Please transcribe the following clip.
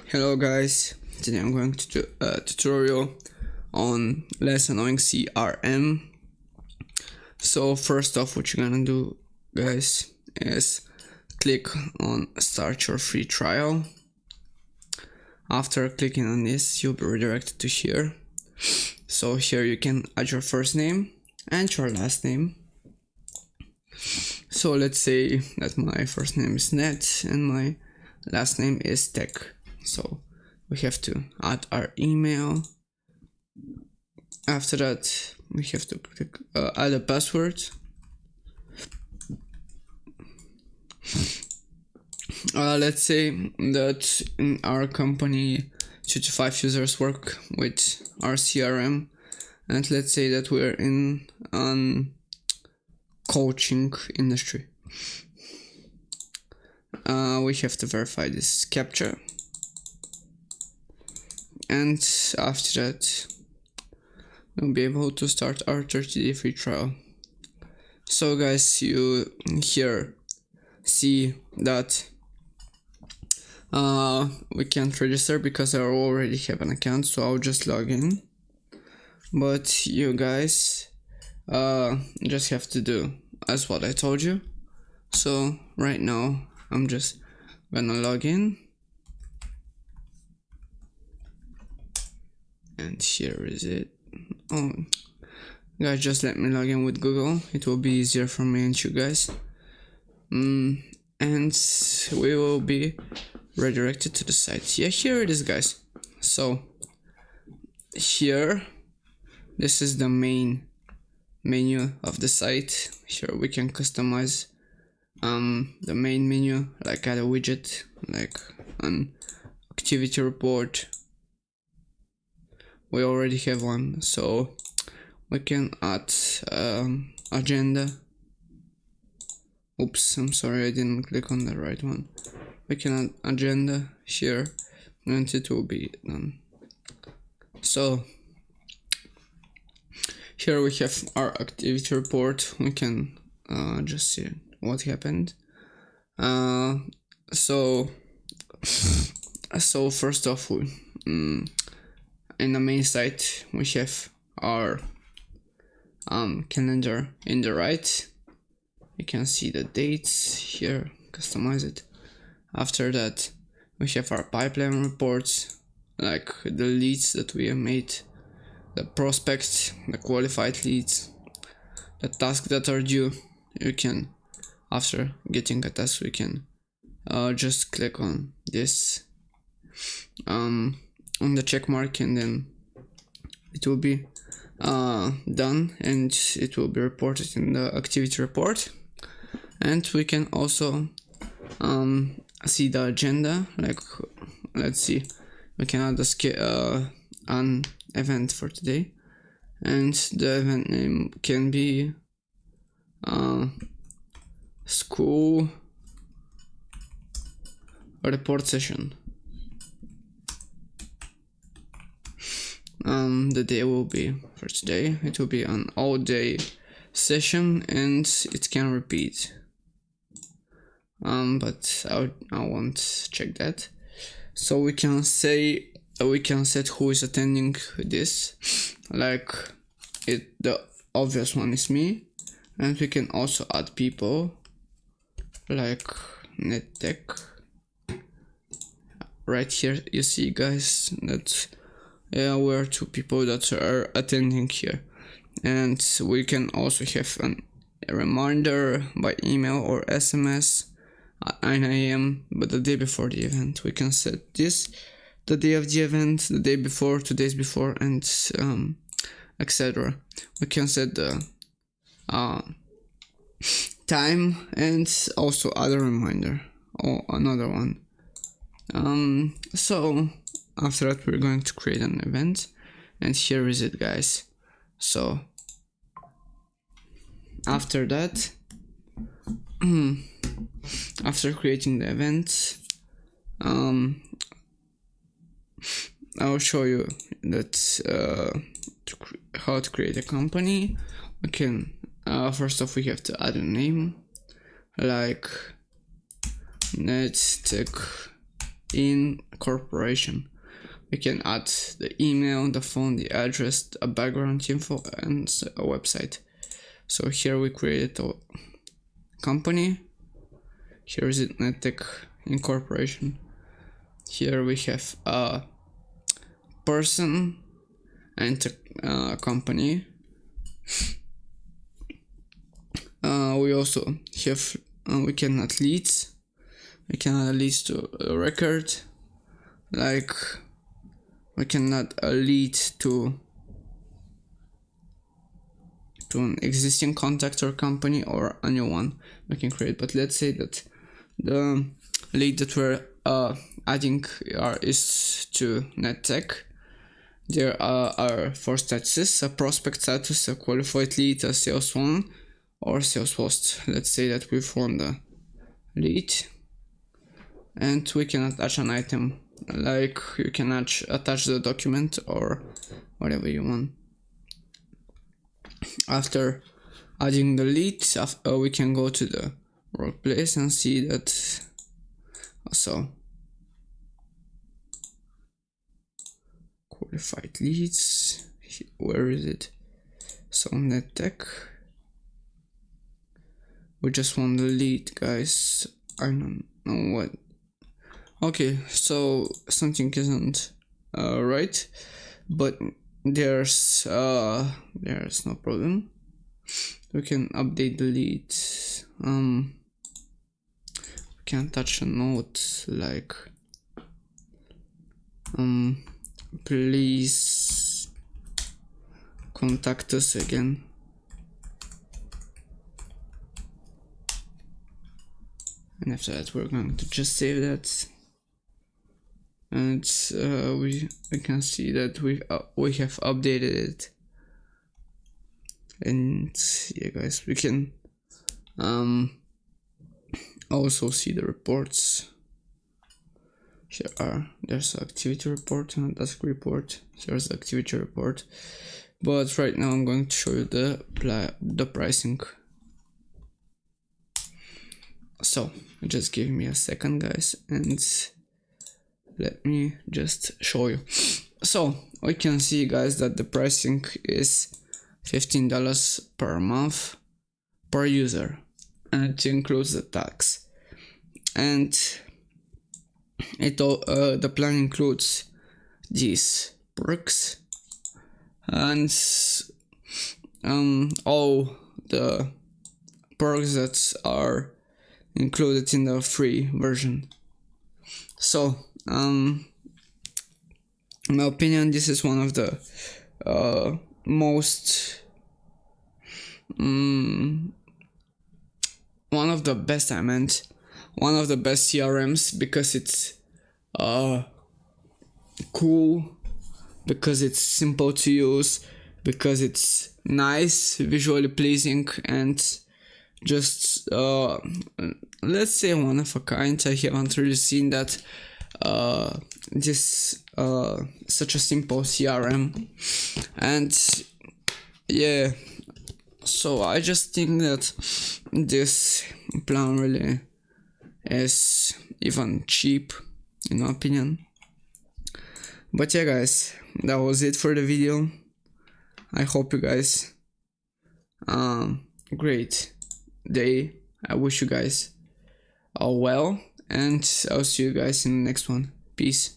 Hello guys, today I'm going to do a tutorial on less annoying CRM. So first off, what you're gonna do guys is click on start your free trial. After clicking on this, you'll be redirected to here. So here you can add your first name and your last name. So let's say that my first name is Net and my last name is Tech. So we have to add our email. After that, we have to click add a password. Let's say that in our company 2 to 5 users work with our CRM, and let's say that we're in coaching industry. We have to verify this captcha, and after that we'll be able to start our 30-day free trial. So guys, you here see that we can't register because I already have an account, so I'll just log in. But you guys just have to do as what I told you. So right now I'm just gonna log in, and here is it. Oh guys, just let me log in with Google, it will be easier for me and you guys. And we will be redirected to the site. Yeah, here it is guys. So here, this is the main menu of the site. Here we can customize the main menu, like add a widget, like an activity report. We already have one, so we can add agenda. Oops, I'm sorry, I didn't click on the right one. We can add agenda here, and it will be done. So here we have our activity report. We can just see what happened. So first off, in the main site we have our calendar in the right. You can see the dates here, customize it. After that we have our pipeline reports, like the leads that we have made, the prospects, the qualified leads, the tasks that are due. You can, after getting a task, we can just click on this on the check mark, and then it will be done, and it will be reported in the activity report. And we can also see the agenda, like let's see, we can add an event for today, and the event name can be school report session. The day will be, for today it will be an all day session, and it can repeat, but I won't check that. So we can say we can set who is attending this, like the obvious one is me, and we can also add people like NetTech. Right here you see guys that we're 2 people that are attending here, and we can also have a reminder by email or SMS at 9 AM, but the day before the event. We can set this the day of the event, the day before, 2 days before, and etc. We can set the time and also add a reminder or another one. So after that we're going to create an event, and here is it guys. So after that, after creating the event, I'll show you that how to create a company. We can first off we have to add a name, like NetTech in corporation. We can add the email, the phone, the address, a background info, and a website. So here we created a company. Here is it, NetTech Incorporation. Here we have a person and a company. We also have we can add leads. We can add leads to a record. Like we can add a lead to an existing contact or company, or a new one we can create. But let's say that the lead that we're adding is to NetTech. There are 4 statuses: a prospect status, a qualified lead, a sales one, or sales post. Let's say that we've won the lead, and we can attach an item, like you can attach the document or whatever you want. After adding the lead, we can go to the workplace and see that also qualified leads. Where is it? So NetTech. We just want the lead, guys. I don't know what. Okay, so something isn't right, but there's no problem. We can update the leads. We can attach a note like please contact us again. And after that we're going to just save that, and we can see that we have updated it. And yeah, guys, we can also see the reports. There's the activity report and task report. Here's the activity report, but right now I'm going to show you the pricing. So just give me a second, guys, and let me just show you. So we can see, guys, that the pricing is $15 per month per user, and it includes the tax. And the plan includes these perks and all the perks that are included in the free version. So in my opinion, this is one of the one of the best CRMs, because it's cool, because it's simple to use, because it's nice, visually pleasing, and just let's say one of a kind. I haven't really seen that this such a simple CRM. And yeah, so I just think that this plan really is even cheap, in my opinion. But yeah, guys, that was it for the video. I hope you guys great day. I wish you guys all well, and I'll see you guys in the next one. Peace.